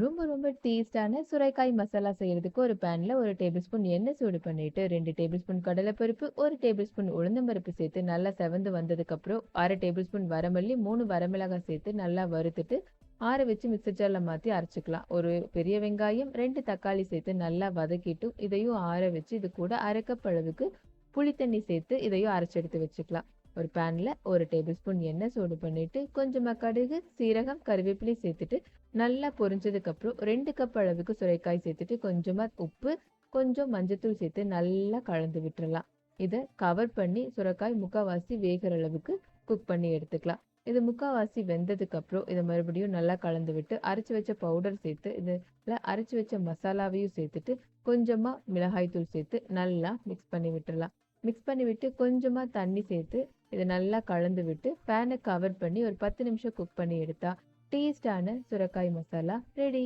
ரொம்ப ரொம்ப டேஸ்டான சுரைக்காய் மசாலா செய்யறதுக்கு ஒரு பேன்ல 1 டேபிள் ஸ்பூன் எண்ணெய் சூடு பண்ணிட்டு 2 டேபிள் ஸ்பூன் கடலைப்பருப்பு 1 டேபிள் ஸ்பூன் உளுந்தம்பருப்பு சேர்த்து நல்லா செவந்து வந்ததுக்கு அப்புறம் 1/2 டேபிள் ஸ்பூன் வரமல்லி 3 வரமிளகாய் சேர்த்து நல்லா வறுத்துட்டு ஆற வச்சு மிக்ஸர் ஜார்ல மாத்தி அரைச்சுக்கலாம். ஒரு பெரிய வெங்காயம் 2 தக்காளி சேர்த்து நல்லா வதக்கிட்டு இதையும் ஆற வச்சு இது கூட 1/2 கப் அளவுக்கு புளி தண்ணி சேர்த்து இதையும் அரைச்சு எடுத்து வச்சுக்கலாம். ஒரு பேன்ல 1 டேபிள் ஸ்பூன் எண்ணெய் சூடு பண்ணிட்டு கொஞ்சமா கடுகு, சீரகம், கருவேப்பிலை சேர்த்துட்டு நல்லா பொரிஞ்சதுக்கு அப்புறம் 2 கப் அளவுக்கு சுரைக்காய் சேர்த்துட்டு கொஞ்சமா உப்பு, கொஞ்சம் மஞ்சத்தூள் சேர்த்து நல்லா கலந்து விட்டுறலாம். இதை கவர் பண்ணி சுரைக்காய் முக்காவாசி வேகிற அளவுக்கு குக் பண்ணி எடுத்துக்கலாம். இது முக்காவாசி வெந்ததுக்கு அப்புறம் இதை மறுபடியும் நல்லா கலந்து விட்டு அரைச்சு வச்ச பவுடர் சேர்த்து இதுல அரைச்சு வச்ச மசாலாவையும் சேர்த்துட்டு கொஞ்சமா மிளகாய் தூள் சேர்த்து நல்லா மிக்ஸ் பண்ணி விட்டுறலாம். மிக்ஸ் பண்ணி விட்டு கொஞ்சமா தண்ணி சேர்த்து இதை நல்லா கலந்து விட்டு பேனை கவர் பண்ணி ஒரு 10 நிமிஷம் குக் பண்ணி எடுத்தா டேஸ்டான சுரைக்காய் மசாலா ரெடி.